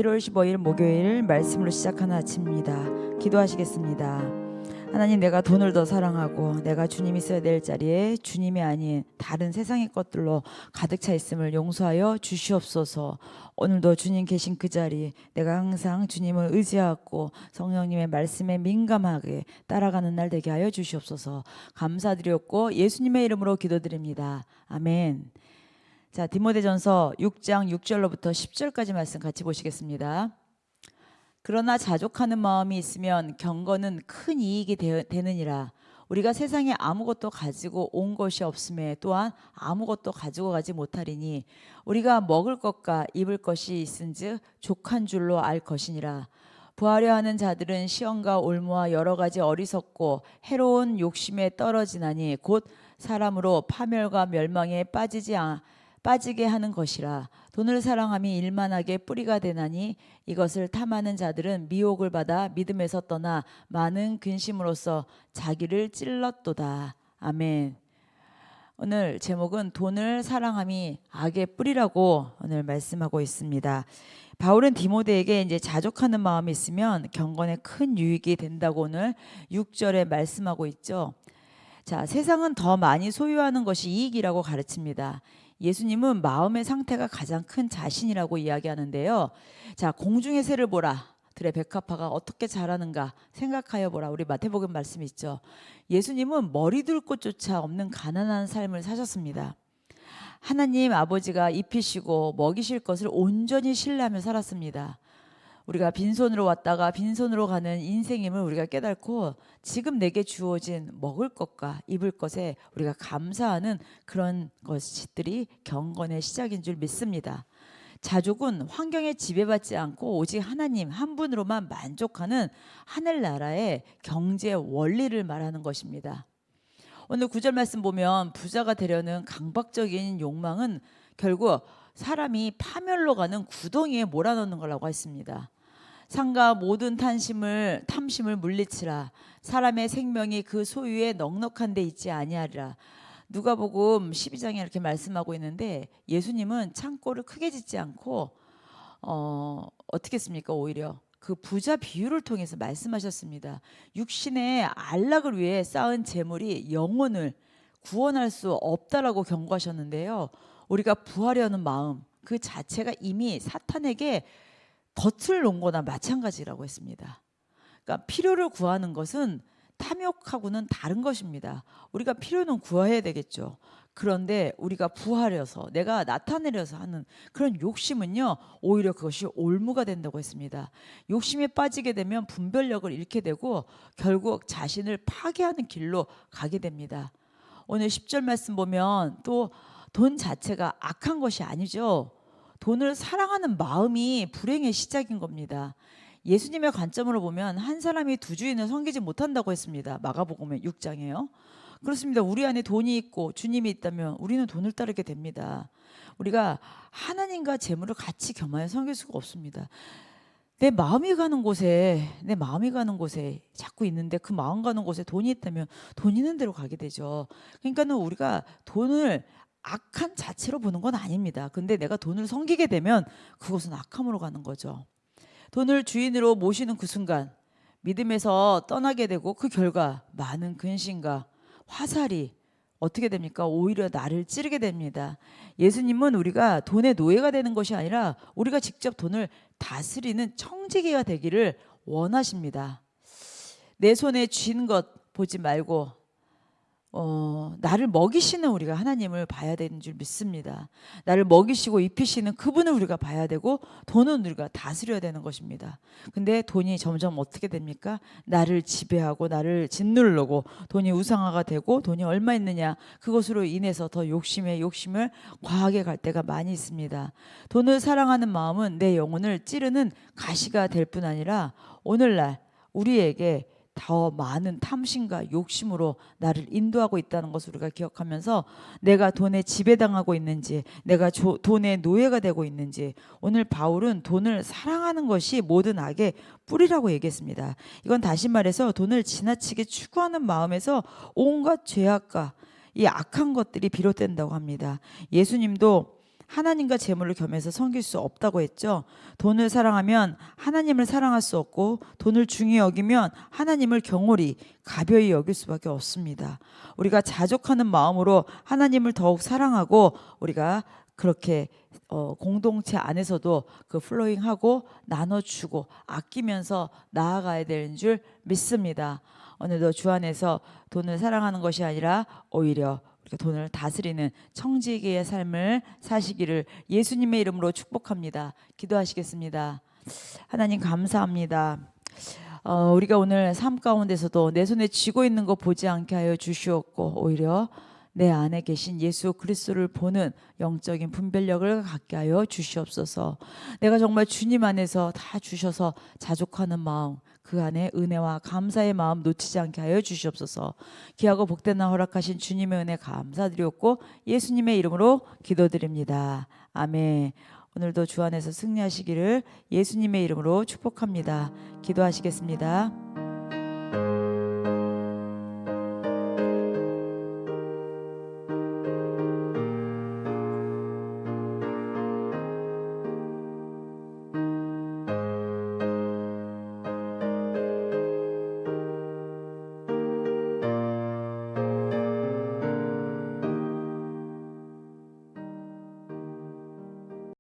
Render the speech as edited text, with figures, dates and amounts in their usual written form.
1월 15일 목요일 말씀으로 시작하는 아침입니다. 기도하시겠습니다. 하나님, 내가 돈을 더 사랑하고 내가 주님이 있어야 될 자리에 주님이 아닌 다른 세상의 것들로 가득 차 있음을 용서하여 주시옵소서. 오늘도 주님 계신 그 자리, 내가 항상 주님을 의지하고 성령님의 말씀에 민감하게 따라가는 날 되게 하여 주시옵소서. 감사드렸고 예수님의 이름으로 기도드립니다. 아멘. 자, 디모데전서 6장 6절로부터 10절까지 말씀 같이 보시겠습니다. 그러나 자족하는 마음이 있으면 경건은 큰 이익이 되느니라. 우리가 세상에 아무것도 가지고 온 것이 없음에 또한 아무것도 가지고 가지 못하리니 우리가 먹을 것과 입을 것이 있은즉 족한 줄로 알 것이니라. 부하려 하는 자들은 시험과 올무와 여러 가지 어리석고 해로운 욕심에 떨어지나니 곧 사람으로 파멸과 멸망에 빠지게 하는 것이라. 돈을 사랑함이 일만하게 뿌리가 되나니 이것을 탐하는 자들은 미혹을 받아 믿음에서 떠나 많은 근심으로써 자기를 찔렀도다. 아멘. 오늘 제목은 돈을 사랑함이 악의 뿌리라고 오늘 말씀하고 있습니다. 바울은 디모데에게 이제 자족하는 마음이 있으면 경건에 큰 유익이 된다고 오늘 6절에 말씀하고 있죠. 자, 세상은 더 많이 소유하는 것이 이익이라고 가르칩니다. 예수님은 마음의 상태가 가장 큰 자신이라고 이야기하는데요. 자, 공중의 새를 보라. 들의 백합화가 어떻게 자라는가 생각하여 보라. 우리 마태복음 말씀 있죠. 예수님은 머리 둘 곳조차 없는 가난한 삶을 사셨습니다. 하나님 아버지가 입히시고 먹이실 것을 온전히 신뢰하며 살았습니다. 우리가 빈손으로 왔다가 빈손으로 가는 인생임을 우리가 깨닫고 지금 내게 주어진 먹을 것과 입을 것에 우리가 감사하는 그런 것들이 경건의 시작인 줄 믿습니다. 자족은 환경에 지배받지 않고 오직 하나님 한 분으로만 만족하는 하늘나라의 경제 원리를 말하는 것입니다. 오늘 9절 말씀 보면 부자가 되려는 강박적인 욕망은 결국 사람이 파멸로 가는 구덩이에 몰아넣는 거라고 했습니다. 상가 모든 탐심을 물리치라. 사람의 생명이 그 소유에 넉넉한 데 있지 아니하리라. 누가복음 12장에 이렇게 말씀하고 있는데 예수님은 창고를 크게 짓지 않고 어떻게 했습니까? 오히려 그 부자 비유를 통해서 말씀하셨습니다. 육신의 안락을 위해 쌓은 재물이 영혼을 구원할 수 없다라고 경고하셨는데요. 우리가 부하려는 마음 그 자체가 이미 사탄에게 덫을 놓은 거나 마찬가지라고 했습니다. 그러니까 필요를 구하는 것은 탐욕하고는 다른 것입니다. 우리가 필요는 구해야 되겠죠. 그런데 우리가 부하려서 내가 나타내려서 하는 그런 욕심은요, 오히려 그것이 올무가 된다고 했습니다. 욕심에 빠지게 되면 분별력을 잃게 되고 결국 자신을 파괴하는 길로 가게 됩니다. 오늘 10절 말씀 보면 또 돈 자체가 악한 것이 아니죠. 돈을 사랑하는 마음이 불행의 시작인 겁니다. 예수님의 관점으로 보면 한 사람이 두 주인을 섬기지 못한다고 했습니다. 마가복음 6장에요. 그렇습니다. 우리 안에 돈이 있고 주님이 있다면 우리는 돈을 따르게 됩니다. 우리가 하나님과 재물을 같이 겸하여 섬길 수가 없습니다. 내 마음이 가는 곳에 자꾸 있는데 그 마음 가는 곳에 돈이 있다면 돈 있는 대로 가게 되죠. 그러니까는 우리가 돈을 악한 자체로 보는 건 아닙니다. 근데 내가 돈을 섬기게 되면 그것은 악함으로 가는 거죠. 돈을 주인으로 모시는 그 순간 믿음에서 떠나게 되고 그 결과 많은 근심과 화살이 어떻게 됩니까? 오히려 나를 찌르게 됩니다. 예수님은 우리가 돈의 노예가 되는 것이 아니라 우리가 직접 돈을 다스리는 청지기가 되기를 원하십니다. 내 손에 쥔 것 보지 말고 나를 먹이시는 우리가 하나님을 봐야 되는 줄 믿습니다. 나를 먹이시고 입히시는 그분을 우리가 봐야 되고 돈은 우리가 다스려야 되는 것입니다. 근데 돈이 점점 어떻게 됩니까? 나를 지배하고 나를 짓누르고 돈이 우상화가 되고 돈이 얼마 있느냐 그것으로 인해서 더 욕심을 과하게 갈 때가 많이 있습니다. 돈을 사랑하는 마음은 내 영혼을 찌르는 가시가 될 뿐 아니라 오늘날 우리에게 더 많은 탐심과 욕심으로 나를 인도하고 있다는 것을 우리가 기억하면서 내가 돈에 지배당하고 있는지 내가 돈의 노예가 되고 있는지 오늘 바울은 돈을 사랑하는 것이 모든 악의 뿌리라고 얘기했습니다. 이건 다시 말해서 돈을 지나치게 추구하는 마음에서 온갖 죄악과 이 악한 것들이 비롯된다고 합니다. 예수님도 하나님과 재물을 겸해서 섬길 수 없다고 했죠. 돈을 사랑하면 하나님을 사랑할 수 없고 돈을 중히 여기면 하나님을 경홀히 가벼이 여길 수밖에 없습니다. 우리가 자족하는 마음으로 하나님을 더욱 사랑하고 우리가 그렇게 공동체 안에서도 그 플로잉하고 나눠주고 아끼면서 나아가야 되는 줄 믿습니다. 오늘도 주 안에서 돈을 사랑하는 것이 아니라 오히려 우리가 돈을 다스리는 청지기의 삶을 사시기를 예수님의 이름으로 축복합니다. 기도하시겠습니다. 하나님 감사합니다. 우리가 오늘 삶 가운데서도 내 손에 쥐고 있는 거 보지 않게 하여 주시옵고 오히려 내 안에 계신 예수 그리스도를 보는 영적인 분별력을 갖게 하여 주시옵소서. 내가 정말 주님 안에서 다 주셔서 자족하는 마음, 그 안에 은혜와 감사의 마음 놓치지 않게 하여 주시옵소서. 귀하고 복된 날 허락하신 주님의 은혜 감사드리옵고 예수님의 이름으로 기도드립니다. 아멘. 오늘도 주 안에서 승리하시기를 예수님의 이름으로 축복합니다. 기도하시겠습니다.